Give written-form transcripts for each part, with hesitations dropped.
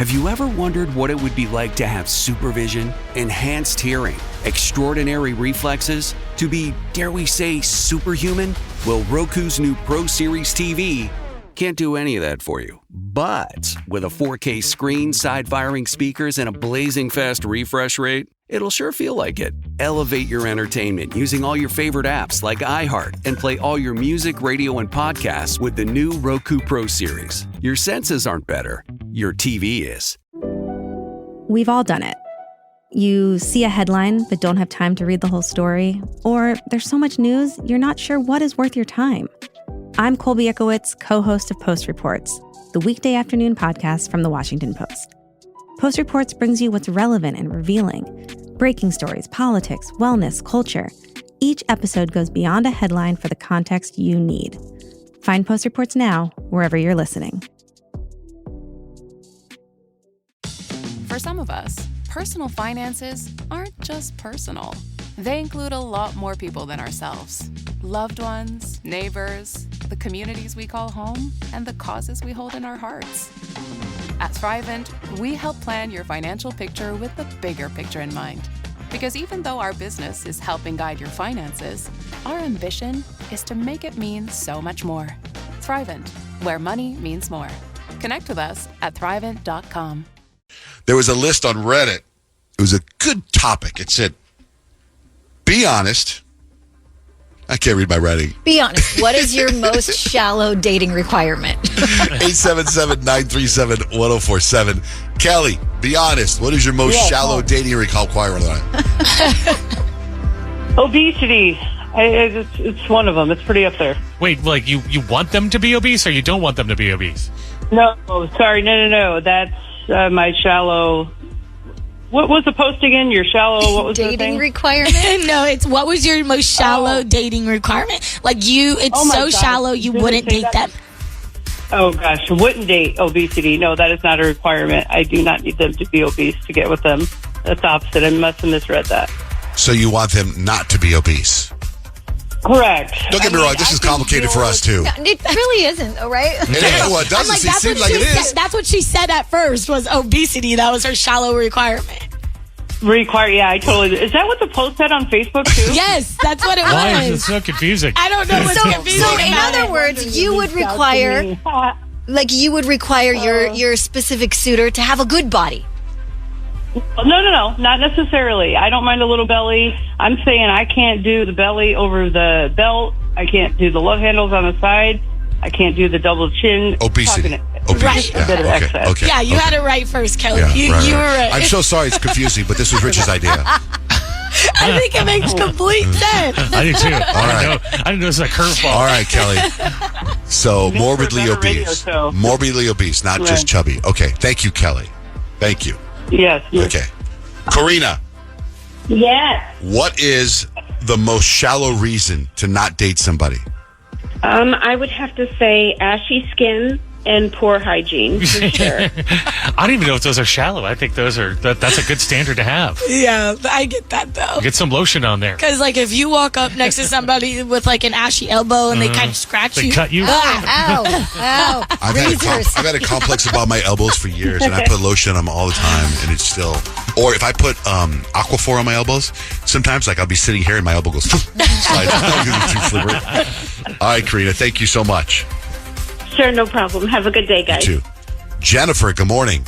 Have you ever wondered what it would be like to have supervision, enhanced hearing, extraordinary reflexes, to be, dare we say, superhuman? Well, Roku's new Pro Series TV can't do any of that for you. But with a 4K screen, side-firing speakers, and a blazing fast refresh rate, it'll sure feel like it. Elevate your entertainment using all your favorite apps like iHeart and play all your music, radio, and podcasts with the new Roku Pro Series. Your senses aren't better. Your TV is. We've all done it. You see a headline but don't have time to read the whole story, or there's so much news you're not sure what is worth your time. I'm Colby Ekowitz, co-host of Post Reports, the weekday afternoon podcast from The Washington Post. Post Reports brings you what's relevant and revealing. Breaking stories, politics, wellness, culture. Each episode goes beyond a headline for the context you need. Find Post Reports now, wherever you're listening. For some of us, personal finances aren't just personal. They include a lot more people than ourselves. Loved ones, neighbors, the communities we call home, and the causes we hold in our hearts. At Thrivent, we help plan your financial picture with the bigger picture in mind. Because even though our business is helping guide your finances, our ambition is to make it mean so much more. Thrivent, where money means more. Connect with us at Thrivent.com. There was a list on Reddit. It was a good topic. It said, be honest. I can't read my writing. Be honest. What is your most shallow dating requirement? 877-937-1047. Kelly, be honest. What is your most shallow dating requirement? Obesity. It's one of them. It's pretty up there. Wait, like you want them to be obese or you don't want them to be obese? No, sorry. No. That's my shallow... What was the post again? Your shallow, what was the dating thing? requirement? No, it's what was your most shallow dating requirement? Like it's so shallow you wouldn't date them. Oh gosh, wouldn't date obesity. No, that is not a requirement. I do not need them to be obese to get with them. That's the opposite. I must have misread that. So you want them not to be obese? Correct. Don't get me wrong. This is complicated for us too. No, it really isn't, all right? It doesn't seem like it is. That's what she said at first was obesity. That was her shallow requirement. Yeah, I totally... Is that what the post said on Facebook too? Yes, that's what it was. Why is it so confusing? I don't know what's confusing. So in other words, you would require your specific suitor to have a good body. No, not necessarily. I don't mind a little belly. I'm saying I can't do the belly over the belt. I can't do the love handles on the side. I can't do the double chin. Obesity. Right. Yeah, okay. Yeah, you had it right first, Kelly. Yeah, you were right. I'm so sorry it's confusing, but this was Rich's idea. I think it makes complete sense. I do too. All right. I didn't know this was a curveball. All right, Kelly. So morbidly obese. Morbidly obese, not just chubby. Okay. Thank you, Kelly. Thank you. Yes. Okay. Karina. Yes. What is the most shallow reason to not date somebody? I would have to say ashy skin and poor hygiene, for sure. I don't even know if those are shallow. I think that's a good standard to have. Yeah, I get that though. Get some lotion on there. Because like if you walk up next to somebody with like an ashy elbow and they kind of scratch They you. cut you. Ow. I've had a complex about my elbows for years, and I put lotion on them all the time, and it's still... Or if I put Aquaphor on my elbows, sometimes like I'll be sitting here and my elbow goes... slides. It's too slippery. All right, Karina, thank you so much. Sure, no problem. Have a good day, guys. You too. Jennifer, good morning.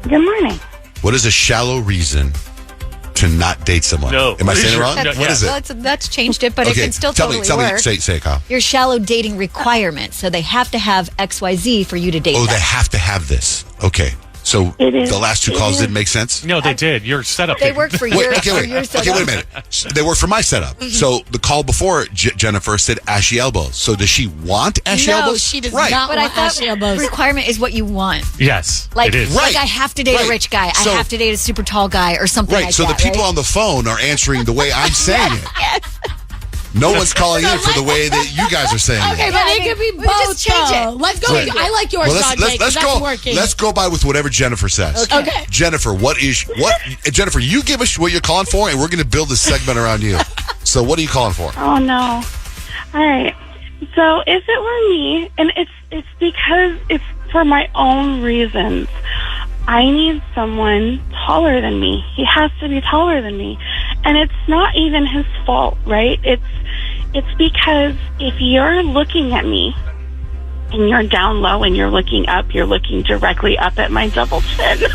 Good morning. What is a shallow reason to not date someone? No. Am I saying it wrong? That's- What is it? Well, that's changed it, but it can still totally tell work. me, say it, Kyle. Your shallow dating requirement. So they have to have XYZ for you to date Oh, them. they have to have this. Okay. So the last two calls didn't make sense? No, they did. Your setup. They work for your Okay, wait a minute. They work for my setup. So the call before Jennifer said ashy elbows. So does she want ashy elbows? No, she does Right. not But I want thought ashy elbows. requirement is what you want. Yes, Like, it is. like I have to date a rich guy. So- I have to date a super tall guy or something Right. like So that. the people right? on the phone are answering the way I'm saying it. Yes. No one's calling in for the way that you guys are saying Okay, it. but Yeah, it could be we just both. change it. though. Let's go. Right. I like yours, Well, John Jay, 'cause that's go. working. Let's go by with whatever Jennifer says. Okay. Jennifer, Jennifer, you give us what you're calling for, and we're going to build this segment around you. So, what are you calling for? Oh, no. All right. So if it were me, and it's because it's for my own reasons, I need someone taller than me. He has to be taller than me. And it's not even his fault, right? It's because if you're looking at me and you're down low and you're looking up, you're looking directly up at my double chin. You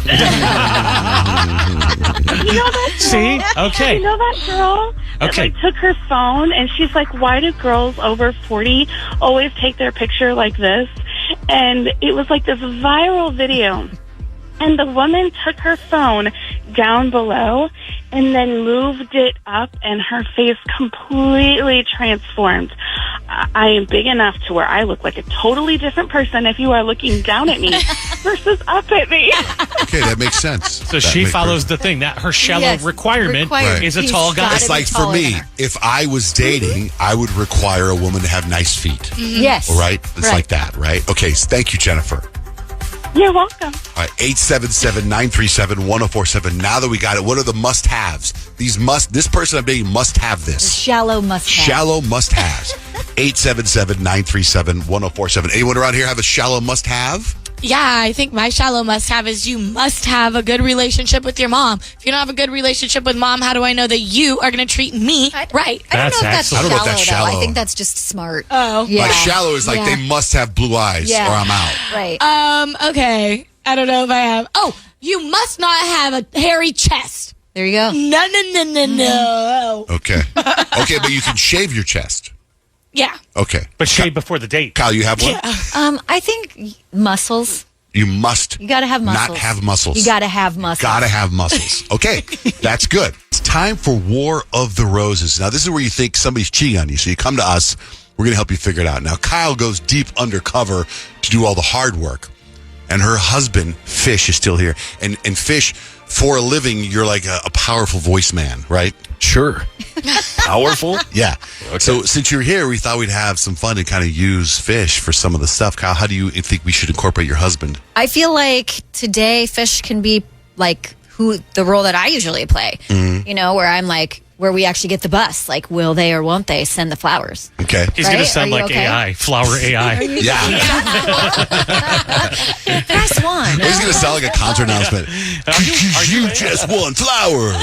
know that girl? See? Okay. You know that girl that Okay. took her phone and she's like, why do girls over 40 always take their picture like this? And it was like this viral video. And the woman took her phone down below and then moved it up, and her face completely transformed. I am big enough to where I look like a totally different person if you are looking down at me versus up at me. Okay, that makes sense. So she follows the thing. That her shallow requirement is a tall guy. It's like for me, if I was dating, I would require a woman to have nice feet. Yes. All right? It's like that, right? Okay, so thank you, Jennifer. You're welcome. All right, 877-937-1047. Now that we got it, what are the must-haves? This person I'm dating must have this. Shallow must have. Shallow must-haves. 877-937-1047. Anyone around here have a shallow must-have? Yeah, I think my shallow must-have is you must have a good relationship with your mom. If you don't have a good relationship with mom, how do I know that you are going to treat me right? I don't know if that's I don't know if that's shallow, though. shallow. I think that's just smart. Oh. Yeah. Like shallow is like they must have blue eyes or I'm out. Right. Okay. I don't know if I have. Oh, you must not have a hairy chest. There you go. No. Okay. Okay, but you can shave your chest. Yeah. Okay. But shave before the date. Kyle, you have one? I think muscles. You must You got to have muscles. not have muscles. You got to have muscles. Gotta have muscles. Okay, that's good. It's time for War of the Roses. Now, this is where you think somebody's cheating on you. So you come to us. We're going to help you figure it out. Now, Kyle goes deep undercover to do all the hard work. And her husband, Fish, is still here. And Fish, for a living, you're like a powerful voice man, right? Sure. Powerful? Yeah. Okay. So since you're here, we thought we'd have some fun and kind of use Fish for some of the stuff. Kyle, how do you think we should incorporate your husband? I feel like today Fish can be like the role that I usually play. Mm-hmm. You know, where I'm like, where we actually get the bus. Like, will they or won't they send the flowers? Okay. He's going to sound like AI. Flower AI. Yeah. Press one. He's going to sound like a concert announcement. You just won flowers.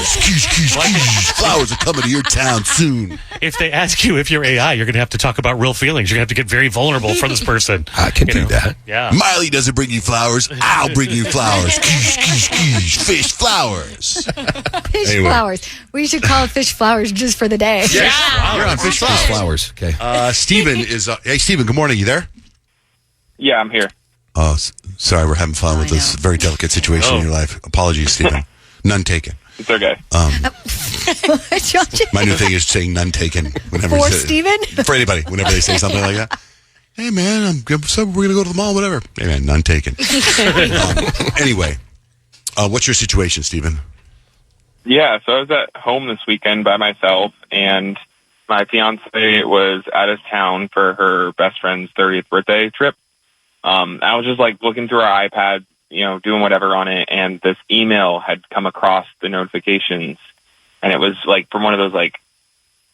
Flowers are coming to your town soon. If they ask you if you're AI, you're going to have to talk about real feelings. You're going to have to get very vulnerable for this person. I can do that. Yeah. Miley doesn't bring you flowers. I'll bring you flowers. Fish flowers. Fish flowers. We should call it Fish Flowers just for the day. Yeah. You're on Fish Flowers. Okay. Steven is... hey, Steven, good morning. You there? Yeah, I'm here. Oh, sorry. We're having fun with this very delicate situation in your life. Apologies, Steven. None taken. It's okay. My new thing is saying none taken. Whenever For Steven? For anybody. Whenever they say something like that. Hey, man, we're going to go to the mall, whatever. Hey, man, none taken. Anyway, what's your situation, Steven? Yeah, so I was at home this weekend by myself, and my fiance was out of town for her best friend's 30th birthday trip. I was just like looking through our iPad, you know, doing whatever on it, and this email had come across the notifications, and it was like from one of those like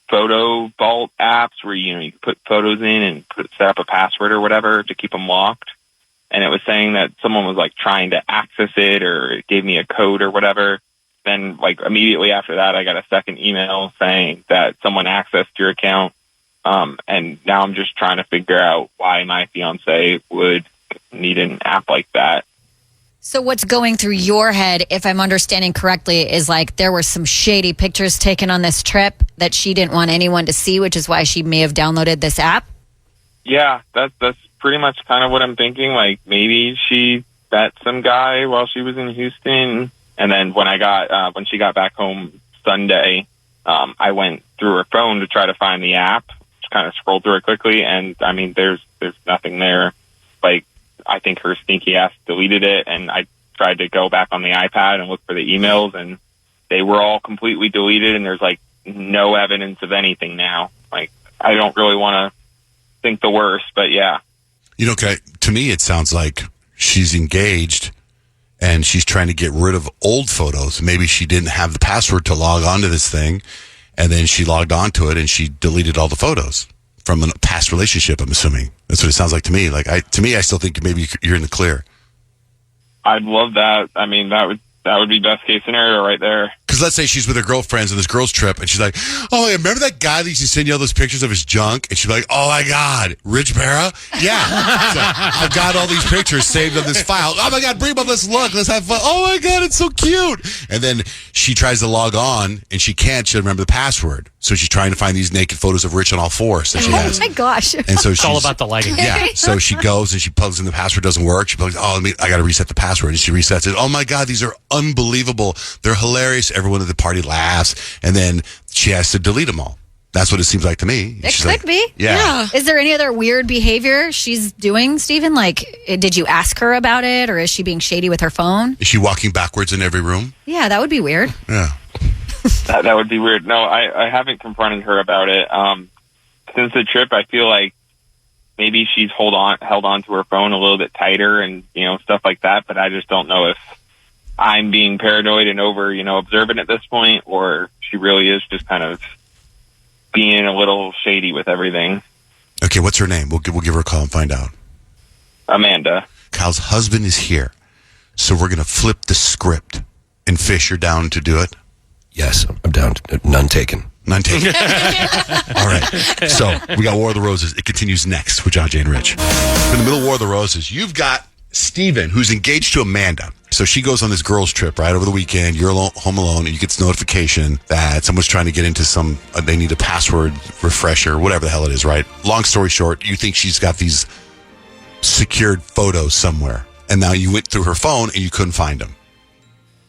photo vault apps where you put photos in and set up a password or whatever to keep them locked. And it was saying that someone was like trying to access it, or it gave me a code or whatever. Then, like, immediately after that, I got a second email saying that someone accessed your account. And now I'm just trying to figure out why my fiance would need an app like that. So what's going through your head, if I'm understanding correctly, is like there were some shady pictures taken on this trip that she didn't want anyone to see, which is why she may have downloaded this app? Yeah, that's pretty much kind of what I'm thinking. Like, maybe she met some guy while she was in Houston. And then when she got back home Sunday, I went through her phone to try to find the app. Just kind of scrolled through it quickly, and I mean, there's nothing there. Like, I think her sneaky ass deleted it, and I tried to go back on the iPad and look for the emails, and they were all completely deleted, and there's like no evidence of anything now. Like, I don't really want to think the worst, but yeah. You know, to me, it sounds like she's engaged and she's trying to get rid of old photos. Maybe she didn't have the password to log onto this thing, and then she logged onto it and she deleted all the photos from a past relationship, I'm assuming. That's what it sounds like to me. Like, I still think maybe you're in the clear. I'd love that. I mean, that would be best case scenario right there. Because let's say she's with her girlfriends on this girls' trip, and she's like, "Oh, yeah, remember that guy that used to send you all those pictures of his junk?" And she'd be like, "Oh my God, Rich Barra? Yeah, so I've got all these pictures saved on this file. Oh my God, bring them up, let's look, let's have fun. Oh my God, it's so cute." And then she tries to log on, and she can't. She'll remember the password, so she's trying to find these naked photos of Rich on all fours that she has. Oh my gosh! And so It's all about the lighting. Yeah, so she goes and she plugs in the password, doesn't work. She plugs, I got to reset the password, and she resets it. Oh my God, these are unbelievable. They're hilarious. Everyone at the party laughs, and then she has to delete them all. That's what it seems like to me. It She's could like, be. Yeah. Is there any other weird behavior she's doing, Stephen? Like, did you ask her about it, or is she being shady with her phone? Is she walking backwards in every room? Yeah, that would be weird. Yeah. That would be weird. No, I haven't confronted her about it. Since the trip, I feel like maybe she's held on to her phone a little bit tighter and, stuff like that. But I just don't know if I'm being paranoid and over, observant at this point, or she really is just kind of being a little shady with everything. Okay, what's her name? We'll give her a call and find out. Amanda. Kyle's husband is here, so we're going to flip the script. And Fish, you're down to do it? Yes, I'm down. None taken. None taken. All right. So we got War of the Roses. It continues next with John, Jay, and Rich. In the middle of War of the Roses, you've got Steven, who's engaged to Amanda. So she goes on this girls' trip, right, over the weekend. You're home alone, and you get this notification that someone's trying to get into they need a password refresher, whatever the hell it is, right? Long story short, you think she's got these secured photos somewhere, and now you went through her phone, and you couldn't find them.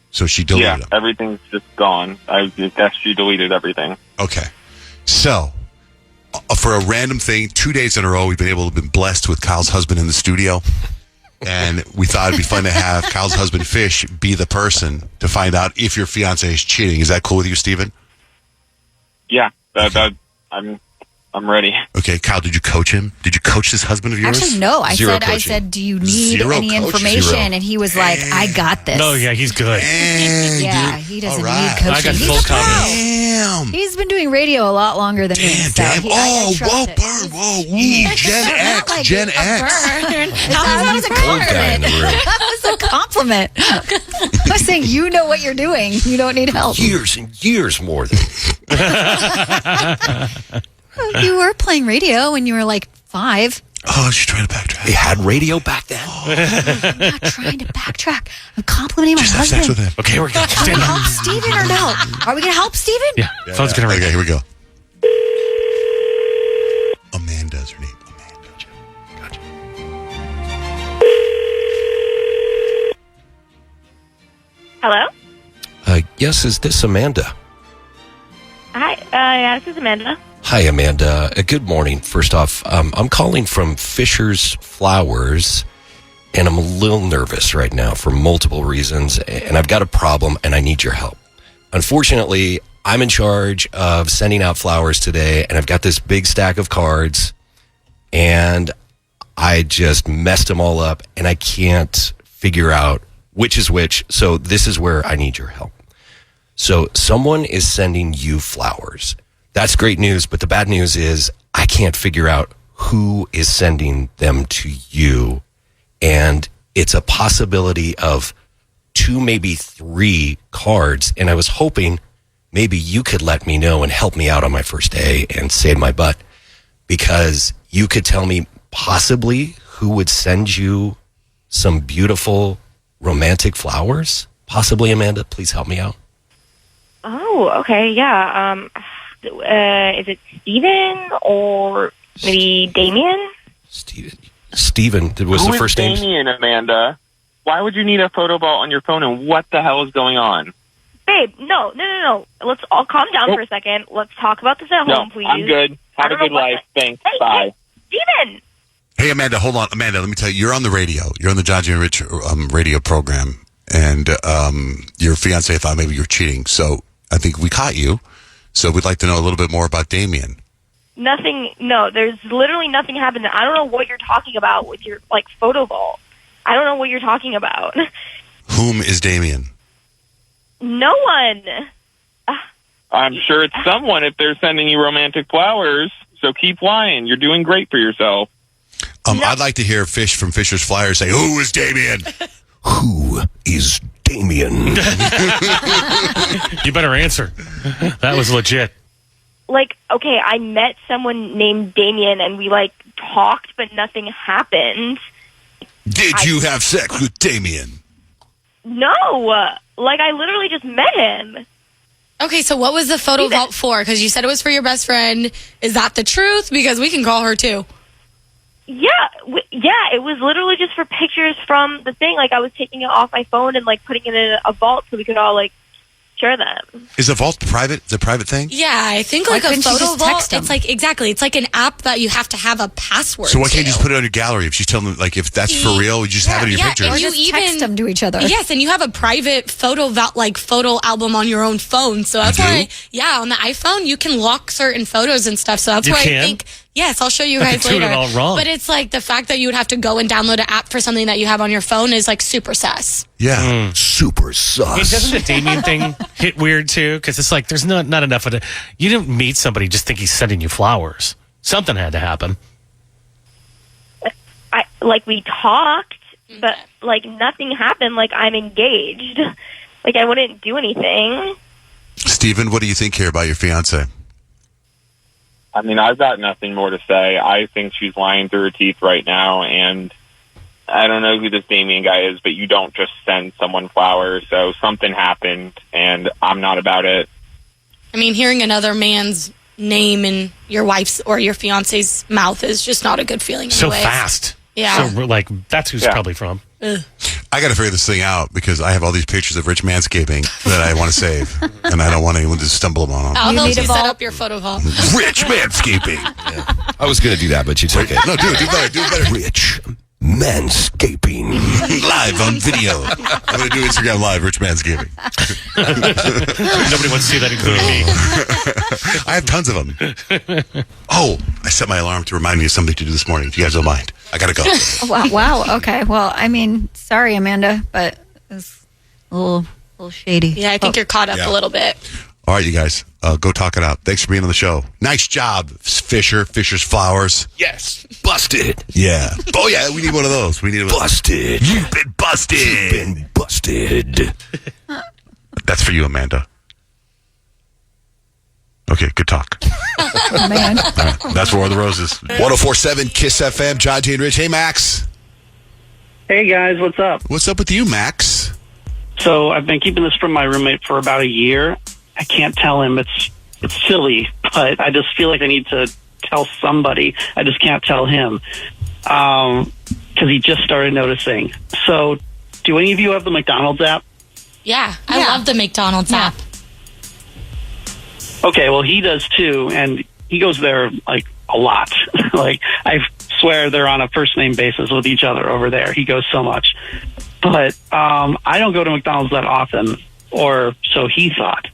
So she deleted them. Everything's just gone. I guess she deleted everything. Okay. So, for a random thing, 2 days in a row, we've been blessed with Kyle's husband in the studio. And we thought it'd be fun to have Kyle's husband, Fish, be the person to find out if your fiance is cheating. Is that cool with you, Steven? Yeah, I'm ready. Okay, Kyle, did you coach him? Did you coach this husband of yours? Actually, no. I Zero said, do you need Zero any coaching. information? Zero. And he was like, I got this. No, yeah, he's good. Dang, Yeah, dude. he doesn't All right. need coaching. I got He's full a pro. confidence. Damn. He's been doing radio a lot longer than me. So Damn. I trust it. Whoa. Ooh, Gen Not X. like Gen a X. burn. That was a Old guy in the compliment. room. That was a compliment. I was saying, you know what you're doing. You don't need help. Years and years more than. You were playing radio when you were like 5. Oh, she's trying to backtrack. They had radio back then. I'm not trying to backtrack. I'm complimenting my Just have sex husband. with him. Okay, we're good. Can we help Steven or no? Are we going to help Steven? Yeah, phone's gonna ring. Okay, here we go. Amanda's her name. Amanda. Gotcha. Hello? Yes, is this Amanda? Hi. Yeah, this is Amanda. Hi, Amanda. Good morning. First off, I'm calling from Fisher's Flowers, and I'm a little nervous right now for multiple reasons, and I've got a problem, and I need your help. Unfortunately, I'm in charge of sending out flowers today, and I've got this big stack of cards, and I just messed them all up, and I can't figure out which is which, so this is where I need your help. So someone is sending you flowers. That's great news, but the bad news is I can't figure out who is sending them to you. And it's a possibility of 2, maybe 3 cards. And I was hoping maybe you could let me know and help me out on my first day and save my butt, because you could tell me possibly who would send you some beautiful romantic flowers. Possibly, Amanda, please help me out. Oh, okay, yeah. Is it Steven or maybe Damien? Steven was Who the is first name. Damien, Amanda? Why would you need a photo ball on your phone, and what the hell is going on? Babe, no. Let's all calm down for a second. Let's talk about this at home, please. I'm good. I Have a don't know good what life. Thanks. Hey, Bye. Steven! Hey, Amanda, hold on. Amanda, let me tell you, you're on the radio. You're on the John J. and Rich radio program, and your fiance thought maybe you're cheating. So I think we caught you. So we'd like to know a little bit more about Damien. Nothing, no, there's literally nothing happened. I don't know what you're talking about with your, photo ball. I don't know what you're talking about. Whom is Damien? No one. I'm sure it's someone if they're sending you romantic flowers. So keep lying. You're doing great for yourself. I'd like to hear Fish from Fisher's Flyers say, "Who is Damien? Who is Damien? You better answer. That was legit. Like, okay, I met someone named Damien and we like talked, but nothing happened. Did you have sex with Damien? No, like I literally just met him. Okay, so what was the photo vault for? Because you said it was for your best friend. Is that the truth? Because we can call her too. Yeah, it was literally just for pictures from the thing. Like I was taking it off my phone and like putting it in a vault so we could all like share them. Is the vault private? The private thing? Yeah, I think Why like a couldn't you photo just vault. text them? It's like exactly. It's like an app that you have to have a password. So why can't you to. just put it on your gallery? If she's telling them, like, if that's for real, you just have it in your pictures. And Or you just even text them to each other. Yes, and you have a private photo photo album on your own phone. So that's You do? why, on the iPhone you can lock certain photos and stuff. So that's You why can? I think. Yes, I'll show you guys doing later. it all wrong. But it's like the fact that you would have to go and download an app for something that you have on your phone is like super sus. Yeah. Super Hey, sus. doesn't the Damien thing hit weird too? Because it's like there's not enough of it. You didn't meet somebody just think he's sending you flowers. Something had to happen. We talked, but like nothing happened. Like I'm engaged. Like I wouldn't do anything. Steven, what do you think here about your fiance? I mean, I've got nothing more to say. I think she's lying through her teeth right now, and I don't know who this Damien guy is, but you don't just send someone flowers, so something happened, and I'm not about it. I mean, hearing another man's name in your wife's or your fiance's mouth is just not a good feeling. So anyways. fast. Yeah. So like that's who's probably from. I got to figure this thing out because I have all these pictures of Rich manscaping that I want to save, and I don't want anyone to stumble upon them. I'll help you set up your photo vault. Rich manscaping. I was going to do that, but you took it. No, do it better. Rich manscaping. Live on video. I'm going to do Instagram live, Rich manscaping. Nobody wants to see that, including me. I have tons of them. Oh, I set my alarm to remind me of something to do this morning. If you guys don't mind, I got to go. Wow. Okay. Well, I mean, sorry, Amanda, but it's a little shady. Yeah, I think you're caught up a little bit. All right, you guys, go talk it out. Thanks for being on the show. Nice job, Fisher. Fisher's Flowers. Yes. Busted. Yeah. Oh, yeah, we need one of those. We need Busted. You've been busted. You've been busted. That's for you, Amanda. Okay, good talk. Oh, man. All right, that's War of the Roses. 104.7 Kiss FM, John T. and Rich. Hey, Max. Hey, guys, what's up? What's up with you, Max? So I've been keeping this from my roommate for about a year. I can't tell him. It's silly, but I just feel like I need to tell somebody. I just can't tell him because he just started noticing. So do any of you have the McDonald's app? Yeah, I love the McDonald's app. Okay, well, he does too, and he goes there like a lot. Like, I swear they're on a first name basis with each other over there. He goes so much. But I don't go to McDonald's that often, or so he thought.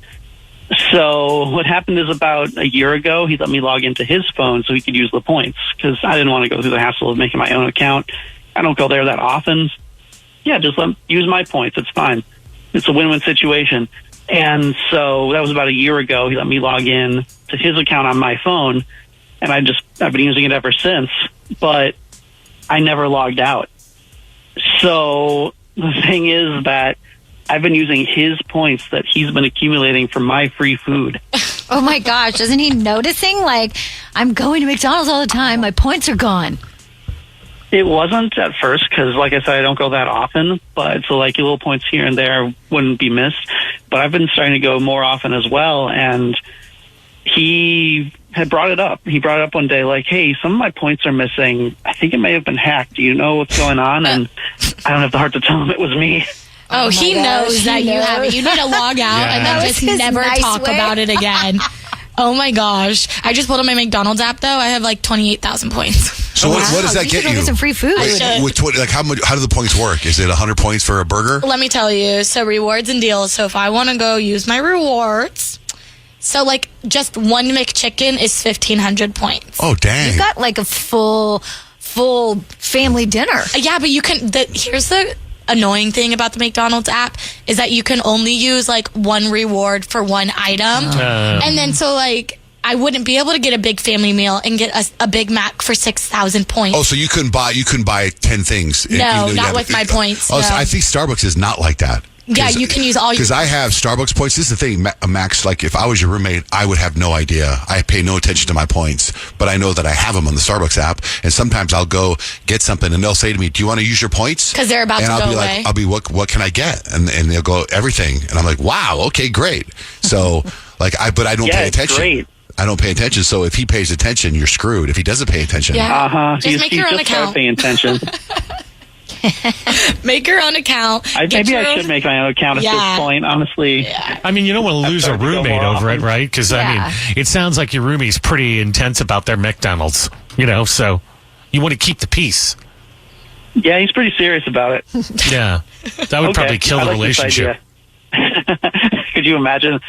So what happened is about a year ago, he let me log into his phone so he could use the points because I didn't want to go through the hassle of making my own account. I don't go there that often. Yeah, just use my points. It's fine. It's a win-win situation. And so that was about a year ago. He let me log in to his account on my phone, and I've been using it ever since, but I never logged out. So the thing is that I've been using his points that he's been accumulating for my free food. Oh my gosh, isn't he noticing? Like, I'm going to McDonald's all the time. My points are gone. It wasn't at first because, like I said, I don't go that often. But so, like, little points here and there wouldn't be missed. But I've been starting to go more often as well. And he had brought it up. He brought it up one day, like, "Hey, some of my points are missing. I think it may have been hacked. Do you know what's going on?" And I don't have the heart to tell him it was me. Oh, he knows that you have it. You need to log out and then just never talk about it again. Oh my gosh. I just pulled up my McDonald's app though. I have like 28,000 points. So what does that get you? Get some free food. Like how do the points work? Is it 100 points for a burger? Let me tell you. So rewards and deals. So if I want to go use my rewards, so like just one McChicken is 1,500 points. Oh, dang. You got like a full family dinner. Yeah, but you can, here's the annoying thing about the McDonald's app is that you can only use like one reward for one item. And then so like I wouldn't be able to get a big family meal and get a Big Mac for 6,000 points. Oh, so you couldn't buy 10 things. No, not with my points. Oh, No. so I think Starbucks is not like that. Yeah, you can use all your... Because I have Starbucks points. This is the thing, Max, like if I was your roommate, I would have no idea. I pay no attention to my points, but I know that I have them on the Starbucks app. And sometimes I'll go get something and they'll say to me, do you want to use your points? Because they're about and to I'll go be away. like, I'll be, what can I get? And they'll go, everything. And I'm like, wow, okay, great. So but I don't pay attention. Great. I don't pay attention. So if he pays attention, you're screwed. If he doesn't pay attention. Yeah. Just make your own account. Paying attention. Make your own account. Maybe I should make my own account at this point, honestly. I mean, you don't want to lose a roommate over it, right? Because, I mean, it sounds like your roomie's pretty intense about their McDonald's, so you want to keep the peace. Yeah, he's pretty serious about it. Yeah. That would probably kill the relationship. Could you imagine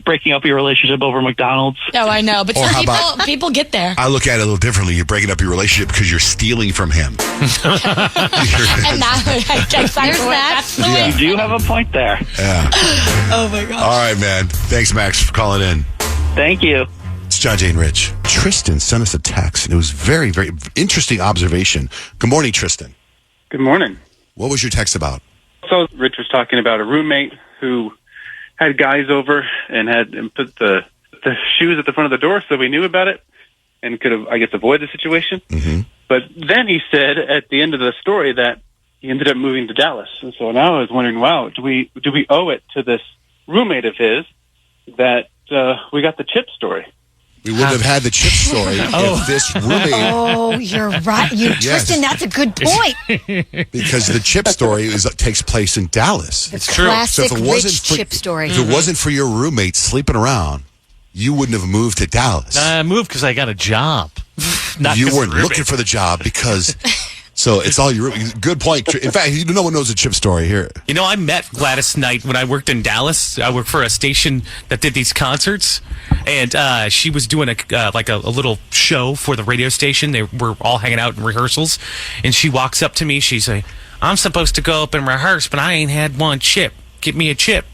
breaking up your relationship over McDonald's? Oh, I know. But Or some how people get there. I look at it a little differently. You're breaking up your relationship because you're stealing from him. And that, there's that. You do have a point there. Yeah. Oh, my God. All right, man. Thanks, Max, for calling in. Thank you. It's John, Jane, Rich. Tristan sent us a text, and it was very, very interesting observation. Good morning, Tristan. Good morning. What was your text about? So Rich was talking about a roommate who had guys over and put the shoes at the front of the door so we knew about it and could have, I guess, avoided the situation. Mm-hmm. But then he said at the end of the story that he ended up moving to Dallas. And so now I was wondering, wow, do we owe it to this roommate of his that we got the chip story? We wouldn't have had the chip story if this roommate... Oh, you're right. Tristan, that's a good point. Because the chip story takes place in Dallas. It's true. Classic Rich chip story. If it wasn't for your roommate sleeping around, you wouldn't have moved to Dallas. I moved because I got a job. You weren't looking for the job because... So it's all your good point. In fact, no one knows the chip story here. I met Gladys Knight when I worked in Dallas. I worked for a station that did these concerts, and she was doing a little show for the radio station. They were all hanging out in rehearsals, and she walks up to me. She's like, "I'm supposed to go up and rehearse, but I ain't had one chip. Get me a chip."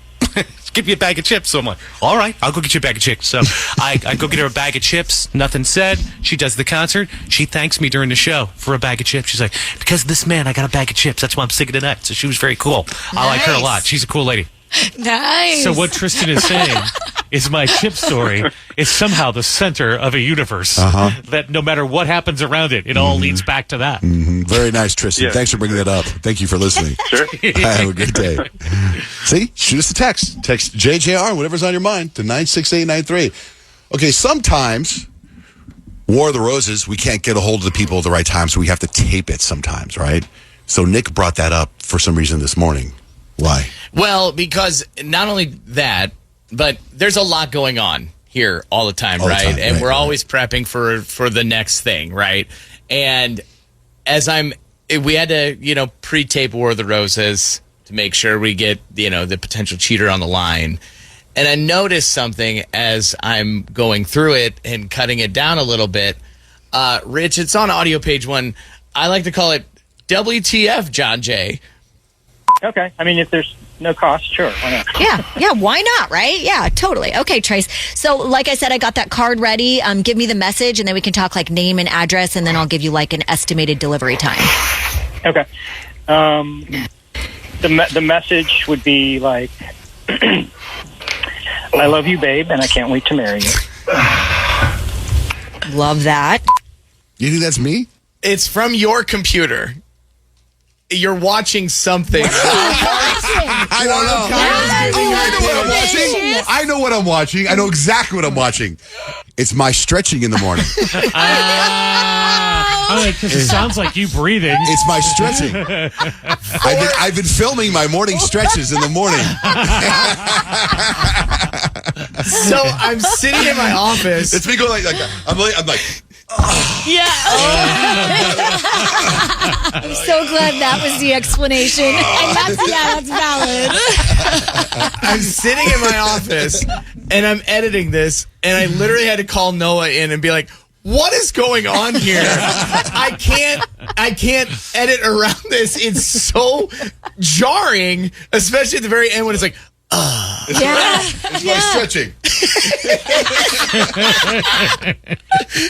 Give me a bag of chips. So I'm like, all right, I'll go get you a bag of chips. So I go get her a bag of chips. Nothing said. She does the concert. She thanks me during the show for a bag of chips. She's like, because of this man, I got a bag of chips. That's why I'm singing tonight. So she was very cool. I like her a lot. She's a cool lady. Nice. So what Tristan is saying is my chip story is somehow the center of a universe that no matter what happens around it, it all leads back to that. Mm-hmm. Very nice, Tristan. Yeah. Thanks for bringing that up. Thank you for listening. Sure. Have a good day. See? Shoot us a text. Text JJR, whatever's on your mind, to 96893. Okay, sometimes War of the Roses, we can't get a hold of the people at the right time, so we have to tape it sometimes, right? So Nick brought that up for some reason this morning. Why? Well, because not only that, but there's a lot going on here all the time, right? And we're always prepping for the next thing, right? And we had to, pre-tape War of the Roses to make sure we get, the potential cheater on the line. And I noticed something as I'm going through it and cutting it down a little bit. Rich, it's on audio page 1. I like to call it WTF, John Jay. Okay. I mean, if there's no cost, sure. Why not? Yeah, why not, right? Yeah, totally. Okay, Trace. So, like I said, I got that card ready. Give me the message, and then we can talk like name and address, and then I'll give you like an estimated delivery time. Okay. The message would be like, I love you, babe, and I can't wait to marry you. Love that. You think that's me? It's from your computer. You're watching something. I don't know. I know what I'm watching. I know exactly what I'm watching. It's my stretching in the morning. Because it sounds like you breathing. It's my stretching. I've been filming my morning stretches in the morning. So I'm sitting in my office. It's me going like I'm like. Yeah. I'm so glad that was the explanation. And that's valid. I'm sitting in my office and I'm editing this, and I literally had to call Noah in and be like, what is going on here? I can't edit around this. It's so jarring, especially at the very end when it's like, It's like stretching.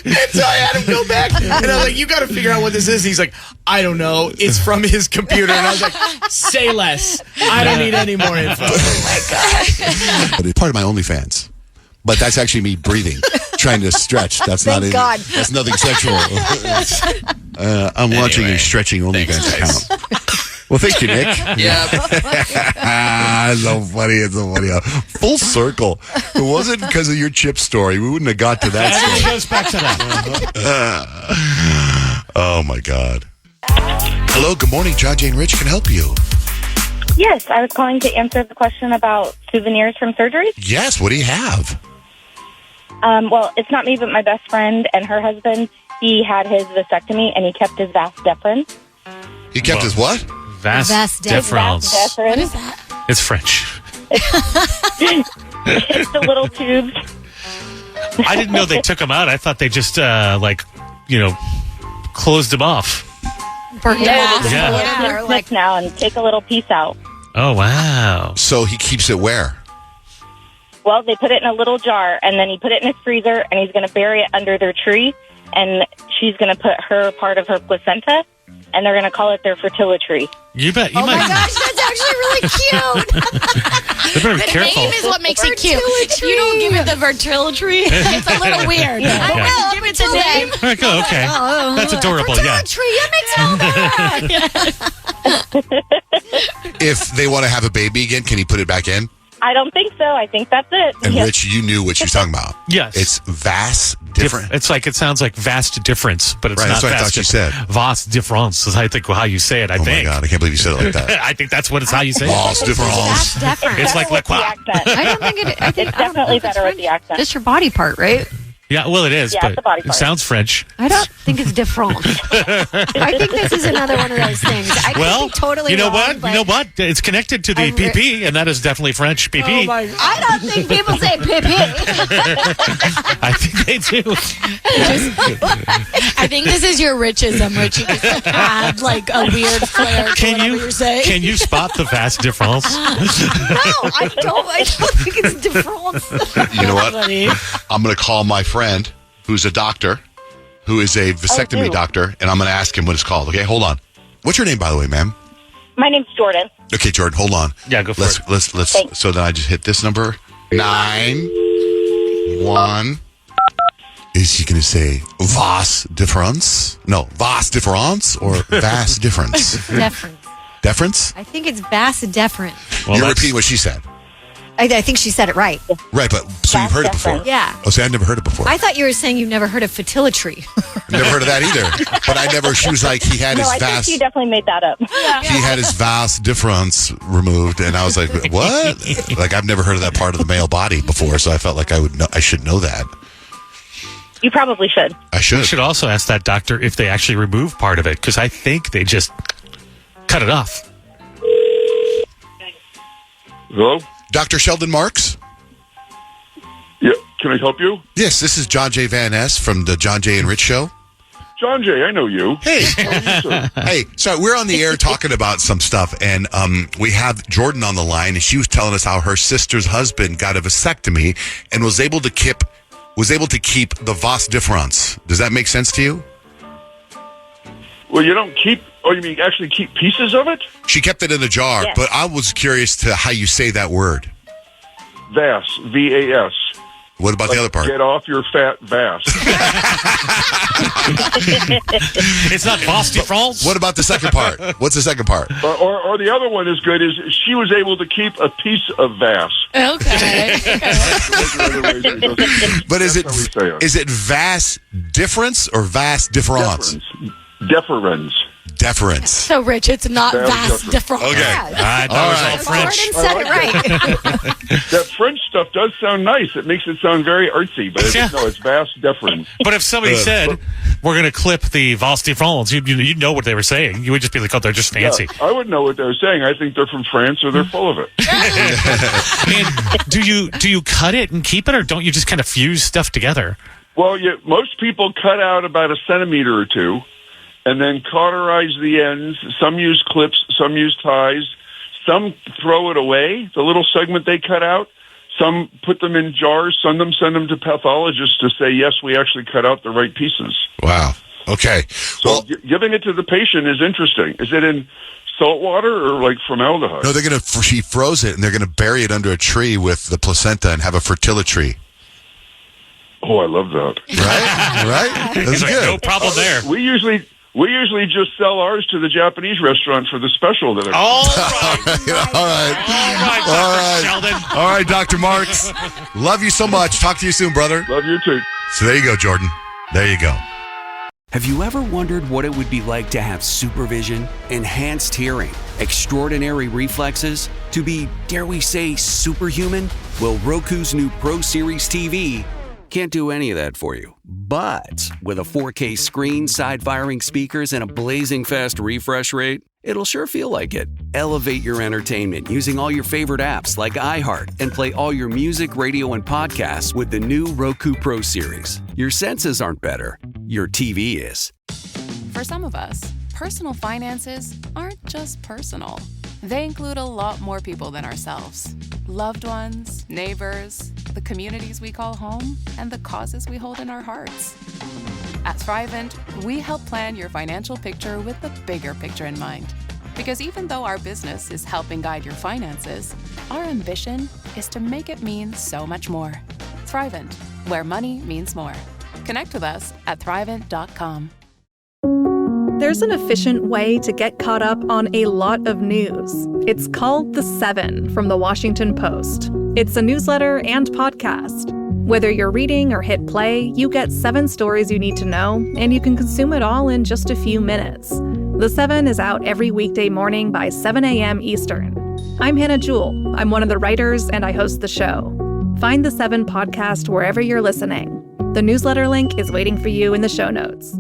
And so I had him go back, and I was like, "You got to figure out what this is." And he's like, "I don't know. It's from his computer." And I was like, "Say less. I don't need any more info." Oh my god! But it's part of my OnlyFans. But that's actually me breathing, trying to stretch. That's Thank not God. That's nothing sexual. I'm launching a stretching OnlyFans account. Well, thank you, Nick. Yeah. It's so funny. It's so funny. Full circle. If it wasn't because of your chip story, we wouldn't have got to that It story. goes back to that. Oh, my God. Hello, good morning. John, Jane, Rich can help you. Yes, I was calling to answer the question about souvenirs from surgery. Yes, what do you have? Well, it's not me, but my best friend and her husband. He had his vasectomy, and he kept his vas deferens. He kept his what? Vas deferens. What is that? It's French. It's the little tubes. I didn't know they took them out. I thought they just, closed them off. Yeah. Like now, and take a little piece out. Oh, wow. So he keeps it where? Well, they put it in a little jar, and then he put it in his freezer, and he's going to bury it under their tree, and she's going to put her part of her placenta, and they're going to call it their fertility. You bet. You Oh my might. gosh, that's actually really cute. They better be The careful. name is what makes it cute. If you don't give it the fertility, it's a little weird. I know. Give it the name. Like, oh, okay. That's adorable. Yeah. Tree, it makes all that. If they want to have a baby again, can he put it back in? I don't think so. I think that's it. And Yes. Rich, you knew what she was talking about. Yes. It's vast different. It's like, it sounds like vast difference, but it's Right, not that's what I vast thought you difference. said. Vast difference is, I think, how you say it, I Oh, think. my God. I can't believe you said it like that. I think that's what it's how you say it. Vast difference. Deference. It's like, With the accent. I don't think it. I think It's definitely better with the accent. Just your body part, right? Yeah, well, it is, Yeah, it's the but body it part. sounds French. I don't think it's different. I think this is another one of those things. I could Well, be totally you know wrong, what? but You know what? It's connected to the I'm re- PP, and that is definitely French PP. I don't think people say pipi. I think they do. I think this is your richism, Rich. You just add like a weird flair to Can whatever you you're saying. can you spot the vast difference? No, I don't think it's different. You know what? Funny. I'm going to call my friend who's a doctor, who is a vasectomy do. doctor, and I'm going to ask him what it's called. Okay, hold on. What's your name, by the way, ma'am? My name's Jordan. Okay, Jordan, hold on. Yeah, go for let's, it. Let's. Thanks. So then I just hit this number. 9-1. Is he going to say vas difference? No, vas difference or vast difference? Deference. Deference? I think it's vas deferent. Well, You're that's- repeating what she said. I think she said it right. Right, but so you've heard it before? Yeah. Oh, see, I've never heard it before. I thought you were saying you've never heard of fertility. Never heard of that either. But I never, she was like, he had No, his I think vast, she definitely made that up. he had his vast difference removed. And I was like, what? Like, I've never heard of that part of the male body before. So I felt like I should know that. You probably should. I We should. should also ask that doctor if they actually remove part of it, because I think they just cut it off. Hello? Dr. Sheldon Marks? Yeah, can I help you? Yes, this is John J. Van Ness from the John J. and Rich Show. John Jay, I know you. Hey. Hey, so we're on the air talking about some stuff, and we have Jordan on the line, and she was telling us how her sister's husband got a vasectomy and was able to keep the vas difference. Does that make sense to you? Well, you don't keep, you mean actually keep pieces of it? She kept it in a jar, Yes. but I was curious to how you say that word. Vas, V-A-S. What about the other part? Get off your fat vas. It's not vas de France? What about the second part? What's the second part? or the other one is good, is she was able to keep a piece of vas. Okay. But is That's how we say it. it vas difference or vas difference? Deferens. Deference. So, Rich, it's not Very vast different. different. Okay. I thought it was all French. Jordan said it right. That French stuff does sound nice. It makes it sound very artsy, but Yeah. no, it's vas deferens. But if somebody said, we're going to clip the vas de France, you'd know what they were saying. You would just be like, oh, they're just fancy. Yeah, I wouldn't know what they're saying. I think they're from France or they're full of it. And do you cut it and keep it, or don't you just kind of fuse stuff together? Well, most people cut out about a centimeter or two and then cauterize the ends. Some use clips, some use ties. Some throw it away, the little segment they cut out. Some put them in jars, send them to pathologists to say, yes, we actually cut out the right pieces. Wow. Okay. So giving it to the patient is interesting. Is it in salt water or like formaldehyde? No, she froze it and they're going to bury it under a tree with the placenta and have a fertility. Oh, I love that. Right? That's good. No problem there. We usually just sell ours to the Japanese restaurant for the special that. All right, Sheldon. All right, Dr. Marks. Love you so much. Talk to you soon, brother. Love you too. So there you go, Jordan. There you go. Have you ever wondered what it would be like to have supervision, enhanced hearing, extraordinary reflexes, to be, dare we say, superhuman? Well, Roku's new Pro Series TV can't do any of that for you. But with a 4K screen, side-firing speakers, and a blazing fast refresh rate, it'll sure feel like it. Elevate your entertainment using all your favorite apps like iHeart and play all your music, radio, and podcasts with the new Roku Pro Series. Your senses aren't better. Your TV is. For some of us, personal finances aren't just personal. They include a lot more people than ourselves. Loved ones, neighbors, the communities we call home, and the causes we hold in our hearts. At Thrivent, we help plan your financial picture with the bigger picture in mind. Because even though our business is helping guide your finances, our ambition is to make it mean so much more. Thrivent, where money means more. Connect with us at Thrivent.com. There's an efficient way to get caught up on a lot of news. It's called The Seven from The Washington Post. It's a newsletter and podcast. Whether you're reading or hit play, you get 7 stories you need to know, and you can consume it all in just a few minutes. The Seven is out every weekday morning by 7 a.m. Eastern. I'm Hannah Jewell. I'm one of the writers, and I host the show. Find The Seven podcast wherever you're listening. The newsletter link is waiting for you in the show notes.